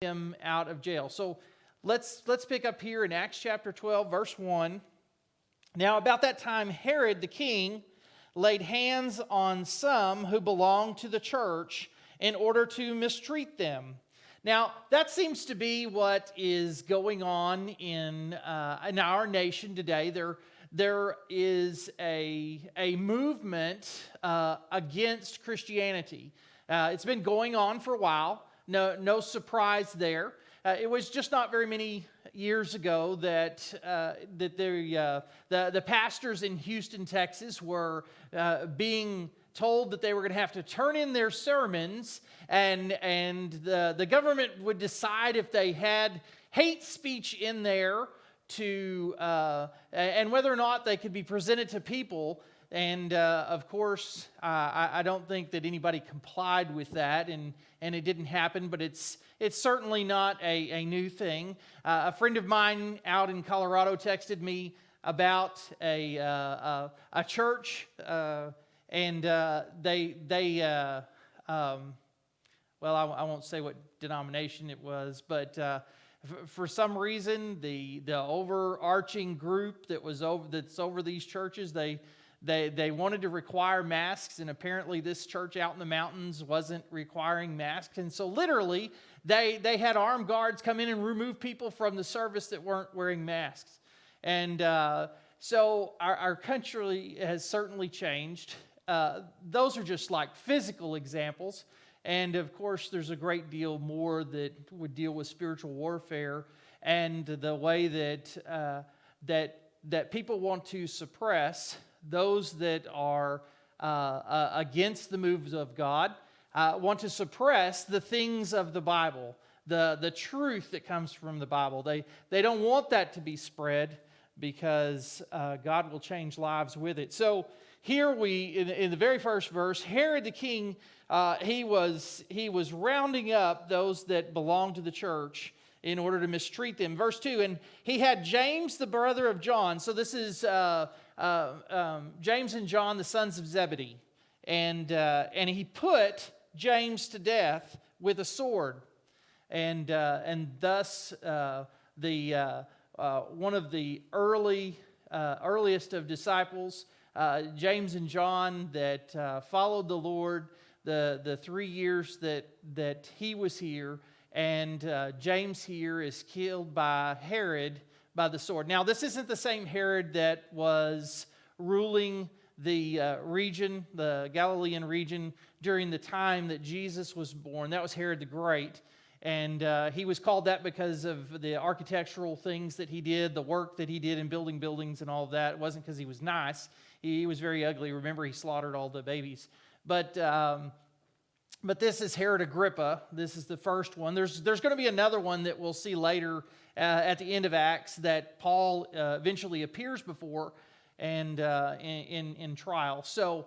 him out of jail. So let's pick up here in Acts chapter 12, verse 1. Now about that time, Herod the king laid hands on some who belonged to the church in order to mistreat them. Now, that seems to be what is going on in our nation today. There is a movement against Christianity. It's been going on for a while. No surprise there. It was just not very many years ago that the pastors in Houston, Texas, were being told that they were going to have to turn in their sermons, and the government would decide if they had hate speech in there and whether or not they could be presented to people. And of course, I don't think that anybody complied with that, and it didn't happen. But it's certainly not a new thing. A friend of mine out in Colorado texted me about a church, and I won't say what denomination it was, but for some reason, the overarching group that's over these churches, They wanted to require masks, and apparently this church out in the mountains wasn't requiring masks. And so literally, they had armed guards come in and remove people from the service that weren't wearing masks. And so our country has certainly changed. Those are just like physical examples. And of course, there's a great deal more that would deal with spiritual warfare and the way that people want to suppress those that are against the moves of God, want to suppress the things of the Bible, the truth that comes from the Bible. They don't want that to be spread because God will change lives with it. So here in the very first verse, Herod the king, he was rounding up those that belonged to the church in order to mistreat them. Verse 2, and he had James, the brother of John. So this is James and John, the sons of Zebedee. And he put James to death with a sword. And thus one of the earliest of disciples, James and John, that followed the Lord the 3 years that he was here. And James here is killed by Herod by the sword. Now, this isn't the same Herod that was ruling the region, the Galilean region, during the time that Jesus was born. That was Herod the Great. And he was called that because of the architectural things that he did, the work that he did in building buildings and all of that. It wasn't because he was nice. He was very ugly. Remember, he slaughtered all the babies. But this is Herod Agrippa. This is the first one. There's going to be another one that we'll see later at the end of Acts that Paul eventually appears before and in trial. So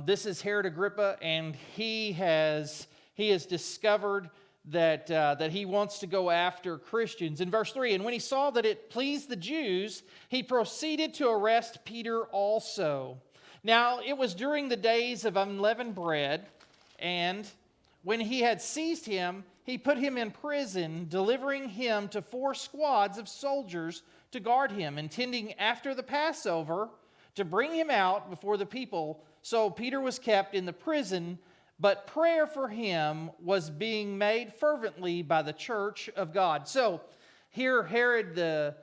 this is Herod Agrippa, and he has discovered that he wants to go after Christians. In verse 3, and when he saw that it pleased the Jews, he proceeded to arrest Peter also. Now it was during the days of unleavened bread. And when he had seized him, he put him in prison, delivering him to 4 squads of soldiers to guard him, intending after the Passover to bring him out before the people. So Peter was kept in the prison, but prayer for him was being made fervently by the church of God. So here Herod the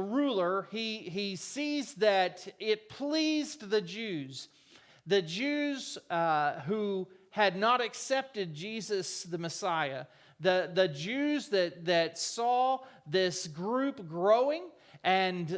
ruler, he sees that it pleased the Jews. The Jews who had not accepted Jesus the Messiah. The Jews that saw this group growing and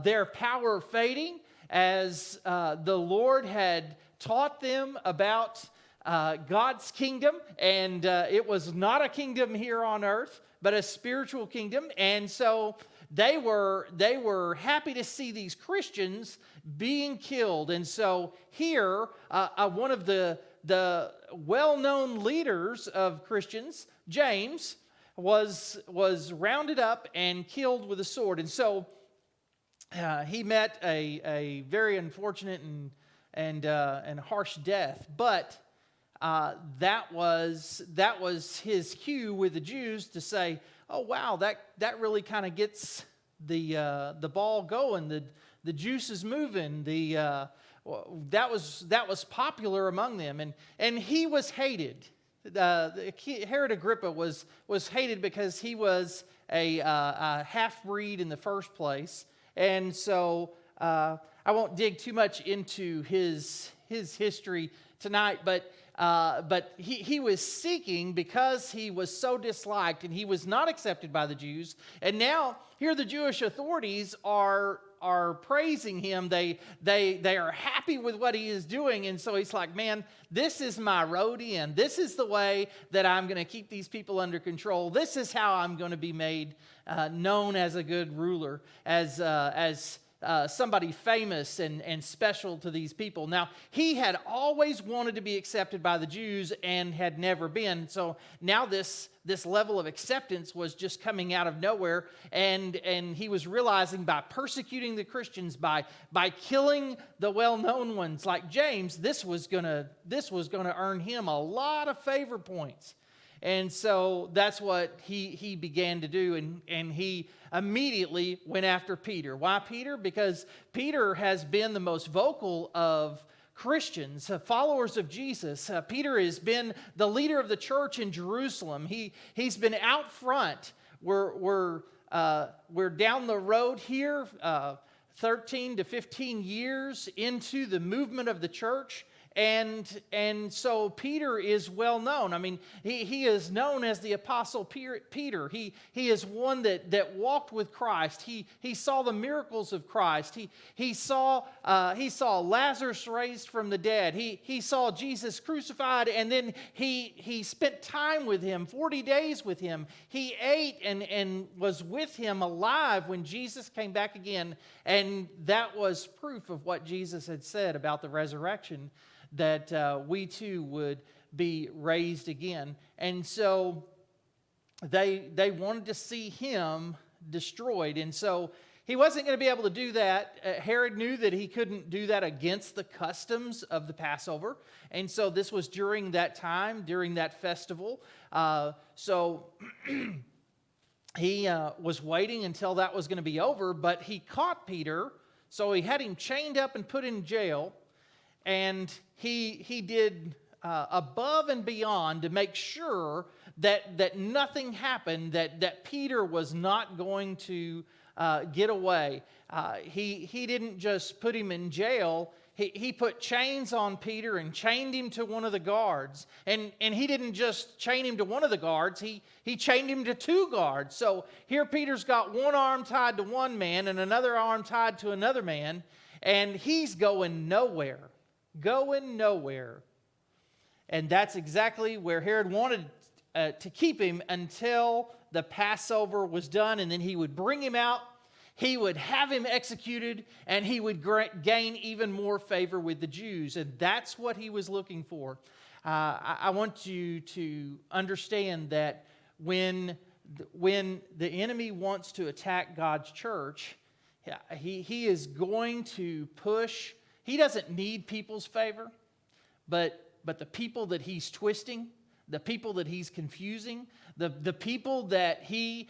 their power fading as the Lord had taught them about God's kingdom, and it was not a kingdom here on earth, but a spiritual kingdom. And so they were happy to see these Christians being killed. And so here, one of the well-known leaders of Christians, James, was rounded up and killed with a sword. And so he met a very unfortunate and harsh death. But that was his cue with the Jews to say, "Oh wow, that really kind of gets the ball going. The juice is moving. That was popular among them, and he was hated. Herod Agrippa was hated because he was a half-breed in the first place, and so I won't dig too much into his history tonight, but he was seeking because he was so disliked and he was not accepted by the Jews. And now here the Jewish authorities are praising him. They are happy with what he is doing, and so he's like, man, this is my road in. This is the way that I'm going to keep these people under control. This is how I'm going to be made known as a good ruler, as somebody famous and special to these people. Now, he had always wanted to be accepted by the Jews and had never been. So now this level of acceptance was just coming out of nowhere, and he was realizing by persecuting the Christians, by killing the well-known ones like James, this was gonna earn him a lot of favor points. And so that's what he began to do, and he immediately went after Peter. Why Peter? Because Peter has been the most vocal of Christians, followers of Jesus. Peter has been the leader of the church in Jerusalem. He's been out front. We're down the road here, 13 to 15 years into the movement of the church. And so Peter is well known. I mean, he is known as the Apostle Peter. He is one that walked with Christ. He saw the miracles of Christ. He saw Lazarus raised from the dead. He saw Jesus crucified, and then he spent time with him, 40 days with him. He ate and was with him alive when Jesus came back again. And that was proof of what Jesus had said about the resurrection, that we too would be raised again. And so they wanted to see him destroyed. And so he wasn't going to be able to do that. Herod knew that he couldn't do that against the customs of the Passover. And so this was during that time, during that festival. So he was waiting until that was going to be over, but he caught Peter. So he had him chained up and put in jail. And he did above and beyond to make sure that nothing happened, that Peter was not going to get away. He didn't just put him in jail. He put chains on Peter and chained him to one of the guards. And he didn't just chain him to one of the guards. He chained him to two guards. So here Peter's got one arm tied to one man and another arm tied to another man. And he's going nowhere. Going nowhere. And that's exactly where Herod wanted to keep him until the Passover was done, and then he would bring him out, he would have him executed, and he would gain even more favor with the Jews. And that's what he was looking for. I want you to understand that when the enemy wants to attack God's church, he is going to push. He doesn't need people's favor, but the people that he's twisting, the people that he's confusing, the people that he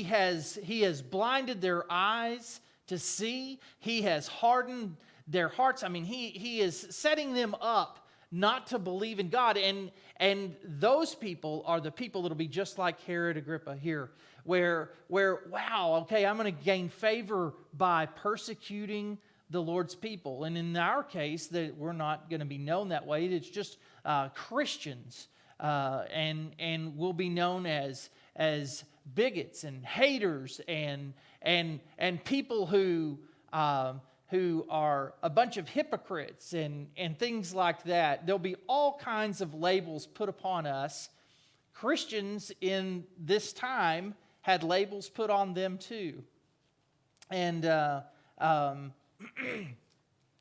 has blinded their eyes to see, he has hardened their hearts. I mean, he is setting them up not to believe in God, and those people are the people that'll be just like Herod Agrippa here, where wow, okay, I'm going to gain favor by persecuting the Lord's people. And in our case, that we're not going to be known that way. It's just Christians, and we'll be known as bigots and haters and people who are a bunch of hypocrites and things like that. There'll be all kinds of labels put upon us. Christians in this time had labels put on them too, and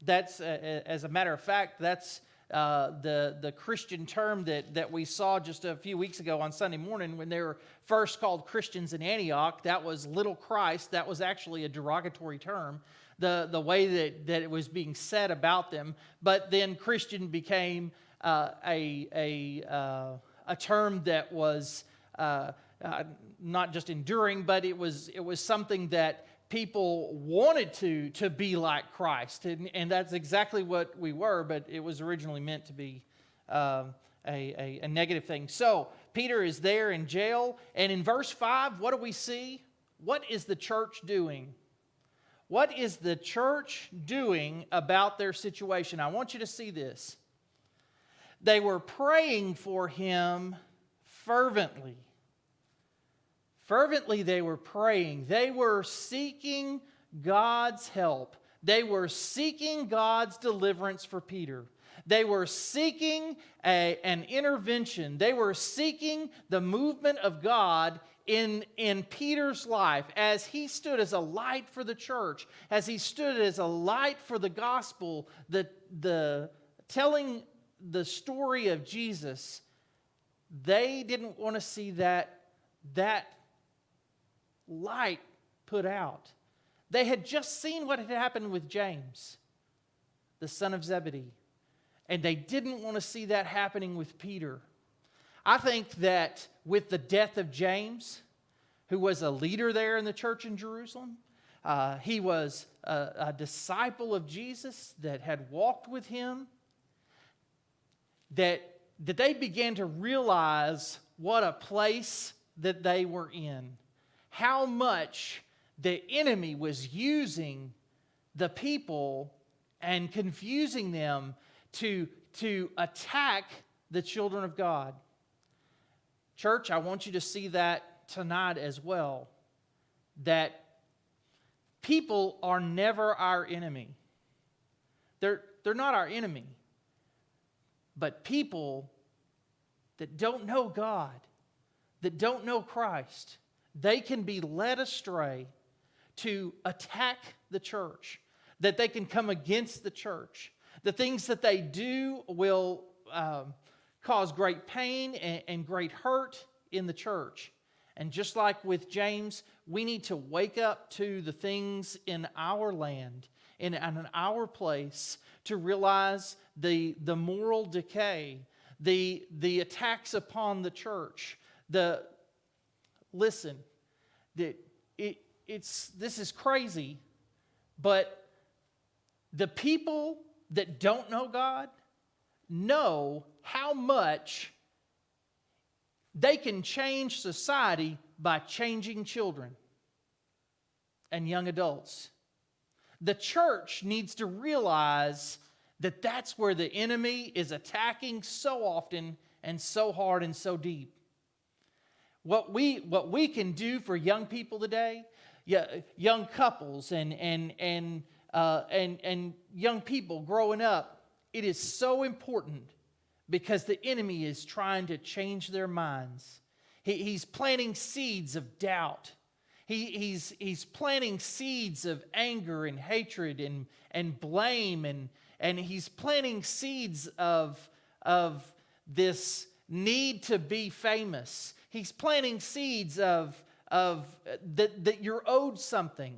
that's, as a matter of fact, that's the Christian term that we saw just a few weeks ago on Sunday morning when they were first called Christians in Antioch. That was little Christ. That was actually a derogatory term, the way that it was being said about them. But then Christian became a term that was not just enduring, but it was something that people wanted to be like Christ, and that's exactly what we were. But it was originally meant to be a negative thing. So Peter is there in jail, and in verse 5, what do we see? What is the church doing? What is the church doing about their situation? I want you to see this. They were praying for him fervently. Fervently they were praying. They were seeking God's help. They were seeking God's deliverance for Peter. They were seeking an intervention. They were seeking the movement of God in Peter's life as he stood as a light for the church, as he stood as a light for the gospel, the telling the story of Jesus. They didn't want to see that light put out. They had just seen what had happened with James, the son of Zebedee, and they didn't want to see that happening with Peter. I think that with the death of James, who was a leader there in the church in Jerusalem, he was a disciple of Jesus that had walked with him, that they began to realize what a place that they were in. How much the enemy was using the people and confusing them to attack the children of God. Church, I want you to see that tonight as well, that people are never our enemy. They're not our enemy. But people that don't know God, that don't know Christ, they can be led astray to attack the church, that they can come against the church. The things that they do will cause great pain and great hurt in the church. And just like with James, we need to wake up to the things in our land, in our place, to realize the moral decay, the attacks upon the church. Listen, this is crazy, but the people that don't know God know how much they can change society by changing children and young adults. The church needs to realize that that's where the enemy is attacking so often and so hard and so deep. What we can do for young people today, young couples and young people growing up, it is so important because the enemy is trying to change their minds. He's planting seeds of doubt. He's planting seeds of anger and hatred and blame, and he's planting seeds of this need to be famous. He's planting seeds of that you're owed something,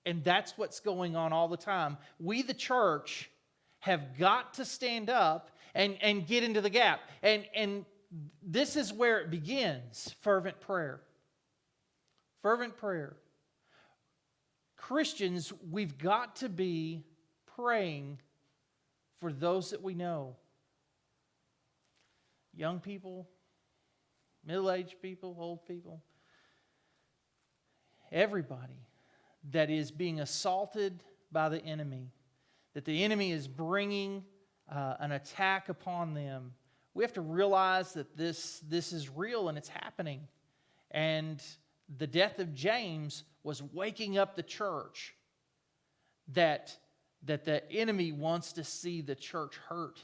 and that's what's going on all the time. We, the church, have got to stand up and get into the gap, and this is where it begins: fervent prayer. Fervent prayer. Christians, we've got to be praying for those that we know. Young people, middle-aged people, old people. Everybody that is being assaulted by the enemy, that the enemy is bringing an attack upon them. We have to realize that this is real and it's happening. And the death of James was waking up the church that the enemy wants to see the church hurt.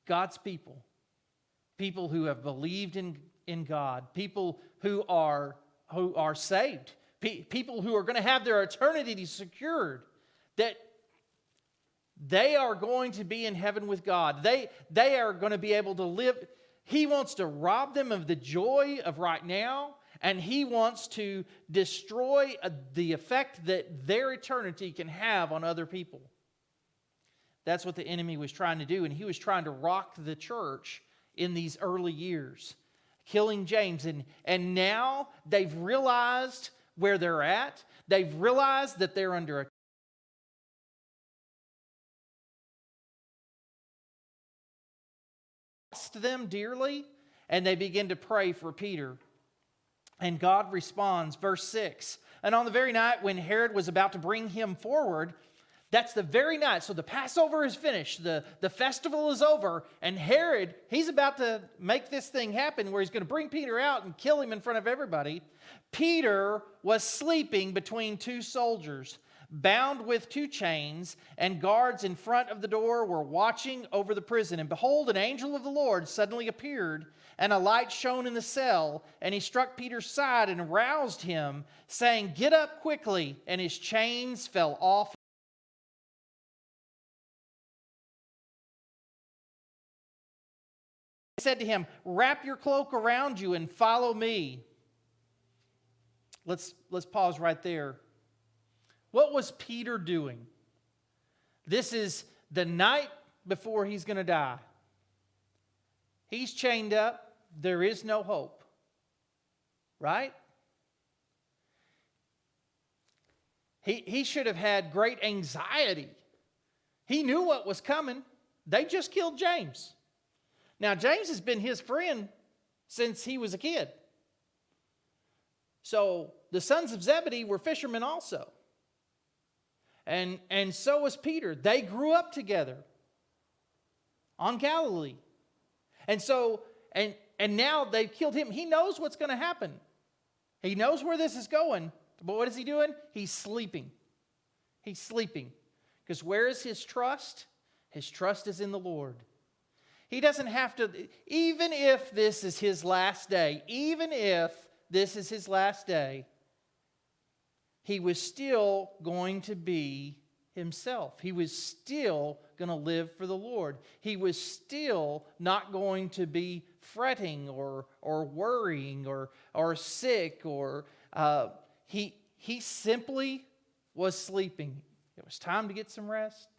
God's people who have believed in God, people who are saved, people who are going to have their eternity secured, that they are going to be in heaven with God. They are going to be able to live. He wants to rob them of the joy of right now, and He wants to destroy the effect that their eternity can have on other people. That's what the enemy was trying to do, and he was trying to rock the church in these early years, killing James. And now they've realized where they're at. They've realized that they're under a them dearly, and they begin to pray for Peter. And God responds, verse 6. And on the very night when Herod was about to bring him forward, that's the very night. So the Passover is finished. The festival is over. And Herod, he's about to make this thing happen where he's going to bring Peter out and kill him in front of everybody. Peter was sleeping between two soldiers, bound with two chains, and guards in front of the door were watching over the prison. And behold, an angel of the Lord suddenly appeared, and a light shone in the cell, and he struck Peter's side and roused him, saying, "Get up quickly," and his chains fell off. He said to him, "Wrap your cloak around you and follow me." Let's pause right there. What was Peter doing? This is the night before he's going to die. He's chained up. There is no hope. Right? He should have had great anxiety. He knew what was coming. They just killed James. Now, James has been his friend since he was a kid. So, the sons of Zebedee were fishermen also. And so was Peter. They grew up together on Galilee. And so, and now they've killed him. He knows what's going to happen. He knows where this is going. But what is he doing? He's sleeping. He's sleeping. Because where is his trust? His trust is in the Lord. He doesn't have to, even if this is his last day, he was still going to be himself. He was still going to live for the Lord. He was still not going to be fretting or worrying or sick or he simply was sleeping. It was time to get some rest.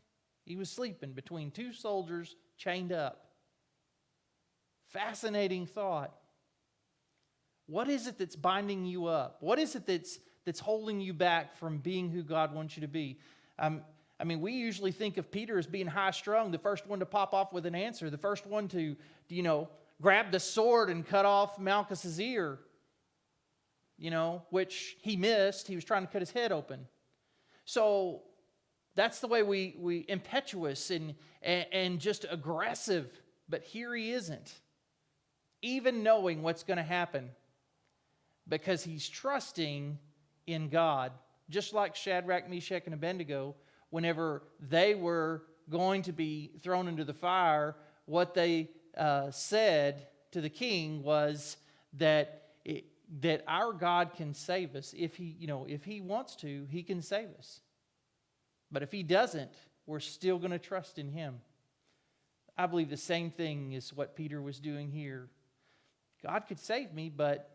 He was sleeping between two soldiers chained up. Fascinating thought. What is it that's binding you up? What is it that's holding you back from being who God wants you to be? We usually think of Peter as being high-strung, the first one to pop off with an answer, the first one to, grab the sword and cut off Malchus's ear, which he missed. He was trying to cut his head open. So that's the way we impetuous and just aggressive. But here he isn't, even knowing what's going to happen, because he's trusting in God. Just like Shadrach, Meshach, and Abednego, whenever they were going to be thrown into the fire, what they said to the king was that our God can save us. If he wants to, he can save us. But if he doesn't, we're still going to trust in him. I believe the same thing is what Peter was doing here. God could save me, but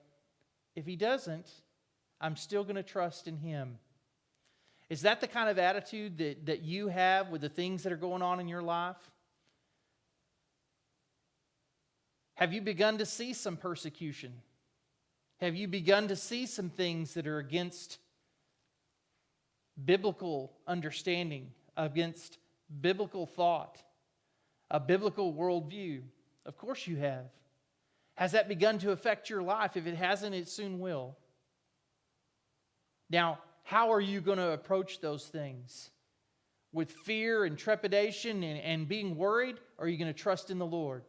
if he doesn't, I'm still going to trust in him. Is that the kind of attitude that you have with the things that are going on in your life? Have you begun to see some persecution? Have you begun to see some things that are against biblical understanding, against biblical thought, a biblical worldview? Of course you have. Has that begun to affect your life? If it hasn't, it soon will. Now, how are you going to approach those things? With fear and trepidation and being worried? Or are you going to trust in the Lord?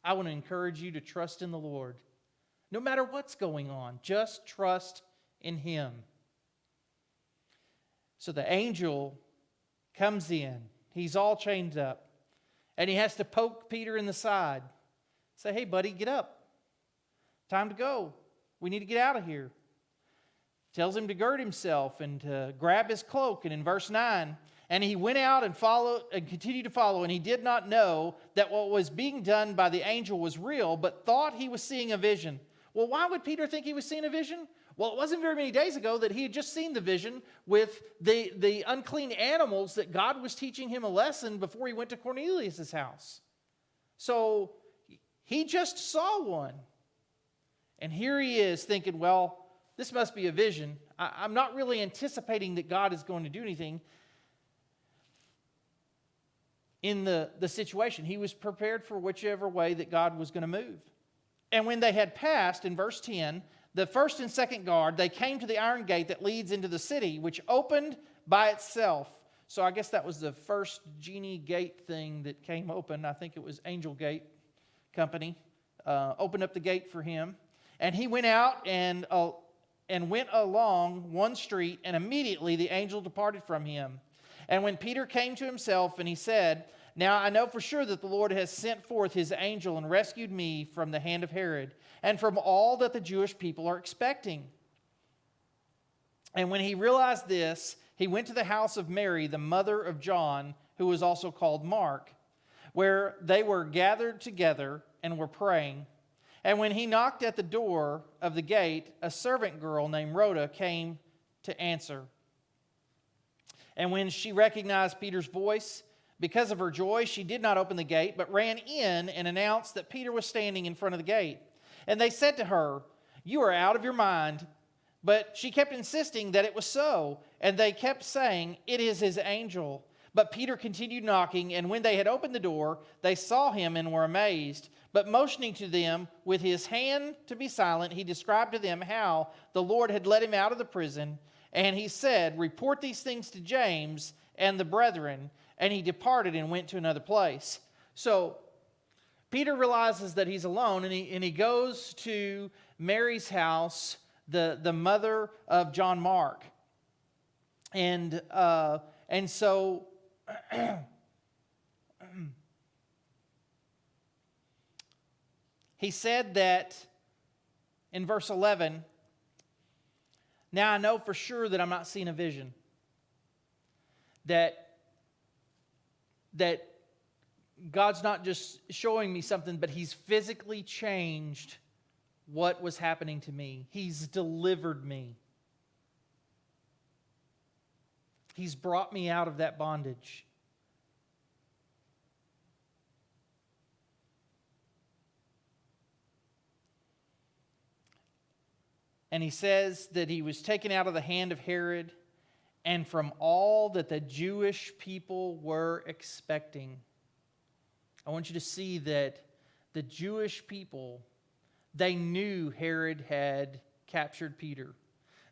I want to encourage you to trust in the Lord. No matter what's going on, just trust in him. So the angel comes in. He's all chained up. And he has to poke Peter in the side. Say, "Hey, buddy, get up. Time to go. We need to get out of here." Tells him to gird himself and to grab his cloak. And in verse 9, and he went out and followed and continued to follow, and he did not know that what was being done by the angel was real, but thought he was seeing a vision. Well, why would Peter think he was seeing a vision? Well, it wasn't very many days ago that he had just seen the vision with the unclean animals that God was teaching him a lesson before he went to Cornelius' house. So he just saw one. And here he is thinking, well, this must be a vision. I'm not really anticipating that God is going to do anything in the situation. He was prepared for whichever way that God was going to move. And when they had passed, in verse 10, the first and second guard, they came to the iron gate that leads into the city, which opened by itself. So I guess that was the first genie gate thing that came open. I think it was Angel Gate Company. Opened up the gate for him. And he went out and went along one street, and immediately the angel departed from him. And when Peter came to himself, and he said, "Now I know for sure that the Lord has sent forth his angel and rescued me from the hand of Herod, and from all that the Jewish people are expecting." And when he realized this, he went to the house of Mary, the mother of John, who was also called Mark, where they were gathered together and were praying. And when he knocked at the door of the gate, a servant girl named Rhoda came to answer. And when she recognized Peter's voice, because of her joy, she did not open the gate, but ran in and announced that Peter was standing in front of the gate. And they said to her, "You are out of your mind." But she kept insisting that it was so, and they kept saying, "It is his angel." But Peter continued knocking, and when they had opened the door, they saw him and were amazed. But motioning to them with his hand to be silent, he described to them how the Lord had led him out of the prison. And he said, "Report these things to James and the brethren." And he departed and went to another place. So Peter realizes that he's alone, and he goes to Mary's house, the mother of John Mark. And so he said that in verse 11, "Now I know for sure that I'm not seeing a vision. That God's not just showing me something, but he's physically changed what was happening to me. He's delivered me. He's brought me out of that bondage." And he says that he was taken out of the hand of Herod and from all that the Jewish people were expecting. I want you to see that the Jewish people, they knew Herod had captured Peter.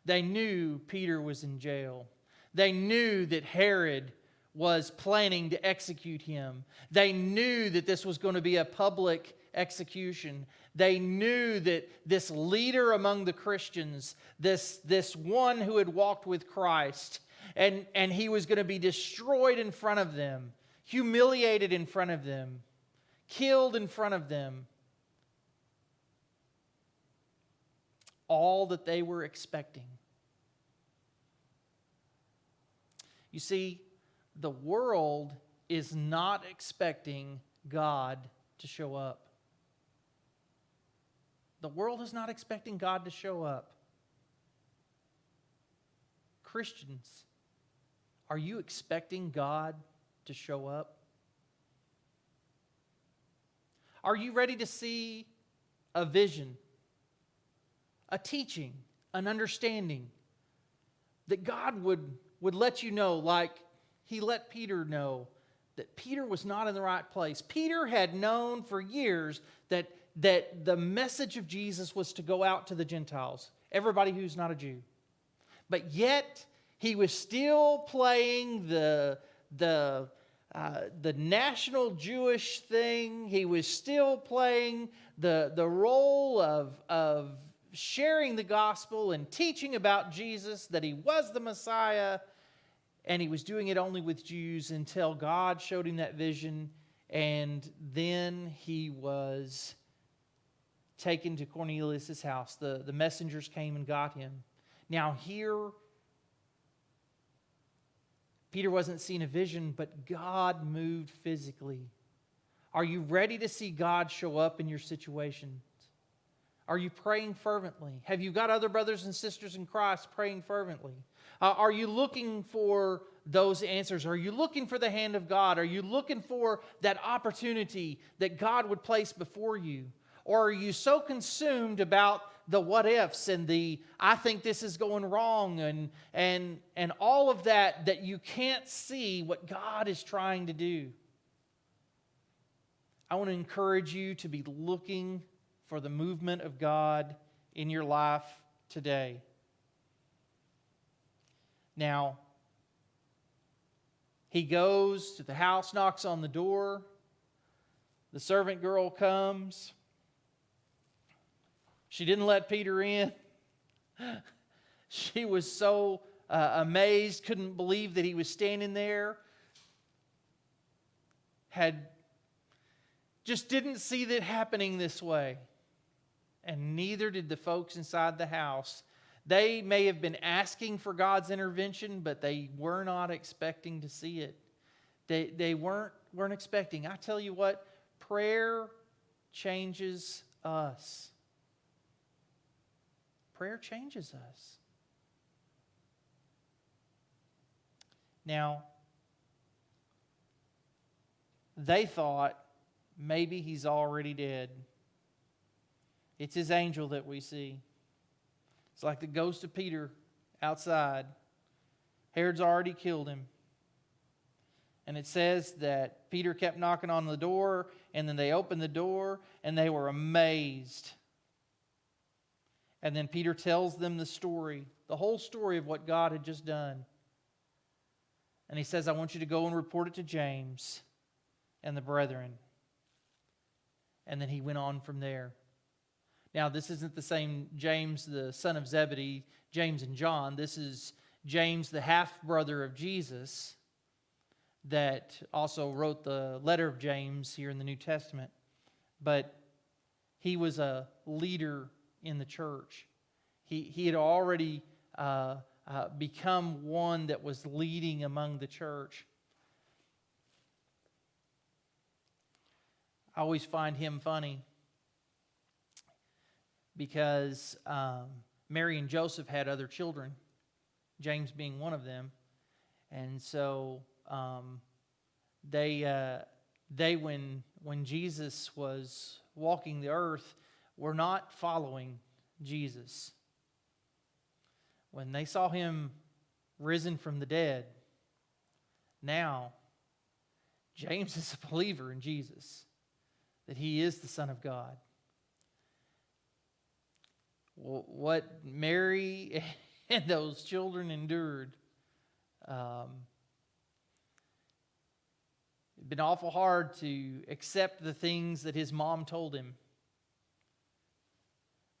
They knew Peter was in jail. They knew that Herod was planning to execute him. They knew that this was going to be a public execution. They knew that this leader among the Christians, this one who had walked with Christ, and he was going to be destroyed in front of them, humiliated in front of them, killed in front of them. All that they were expecting. You see, the world is not expecting God to show up. The world is not expecting God to show up. Christians, are you expecting God to show up? Are you ready to see a vision, a teaching, an understanding that God would let you know, like he let Peter know, that Peter was not in the right place? Peter had known for years that the message of Jesus was to go out to the Gentiles, everybody who's not a Jew. But yet, he was still playing the national Jewish thing. He was still playing the role of sharing the gospel and teaching about Jesus, that he was the Messiah. And he was doing it only with Jews until God showed him that vision. And then he was taken to Cornelius' house. The messengers came and got him. Now here, Peter wasn't seeing a vision, but God moved physically. Are you ready to see God show up in your situations? Are you praying fervently? Have you got other brothers and sisters in Christ praying fervently? Are you looking for those answers? Are you looking for the hand of God? Are you looking for that opportunity that God would place before you? Or are you so consumed about the what ifs and the I think this is going wrong and all of that that you can't see what God is trying to do? I want to encourage you to be looking for the movement of God in your life today. Now, he goes to the house, knocks on the door. The servant girl comes. She didn't let Peter in. She was so amazed, couldn't believe that he was standing there. Just didn't see that happening this way. And neither did the folks inside the house. They may have been asking for God's intervention, but they were not expecting to see it. They weren't expecting. I tell you what, prayer changes us. Prayer changes us. Now, they thought maybe he's already dead. It's his angel that we see. It's like the ghost of Peter outside. Herod's already killed him. And it says that Peter kept knocking on the door, and then they opened the door, and they were amazed. And then Peter tells them the story, the whole story of what God had just done. And he says, I want you to go and report it to James and the brethren. And then he went on from there. Now, this isn't the same James, the son of Zebedee, James and John. This is James, the half-brother of Jesus, that also wrote the letter of James here in the New Testament. But he was a leader in the church. He had already become one that was leading among the church. I always find him funny because Mary and Joseph had other children, James being one of them. And so when Jesus was walking the earth, were not following Jesus. When they saw him risen from the dead, now James is a believer in Jesus, that he is the Son of God. What Mary and those children endured, it'd been awful hard to accept the things that his mom told him.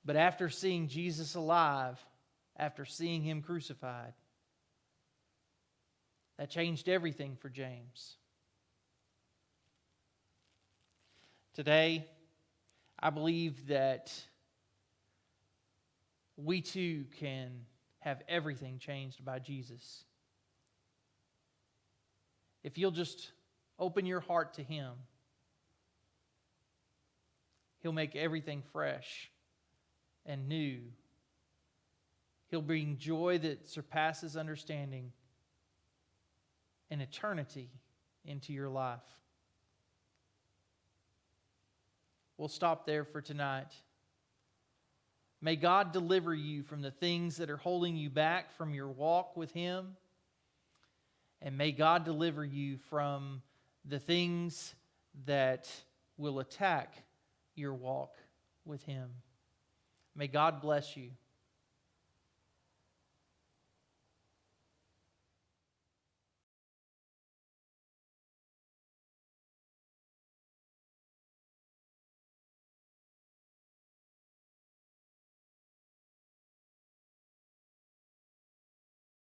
But after seeing Jesus alive, after seeing him crucified, that changed everything for James. Today, I believe that we too can have everything changed by Jesus. If you'll just open your heart to him, he'll make everything fresh and new. He'll bring joy that surpasses understanding and eternity into your life. We'll stop there for tonight. May God deliver you from the things that are holding you back from your walk with him. And may God deliver you from the things that will attack your walk with him. May God bless you.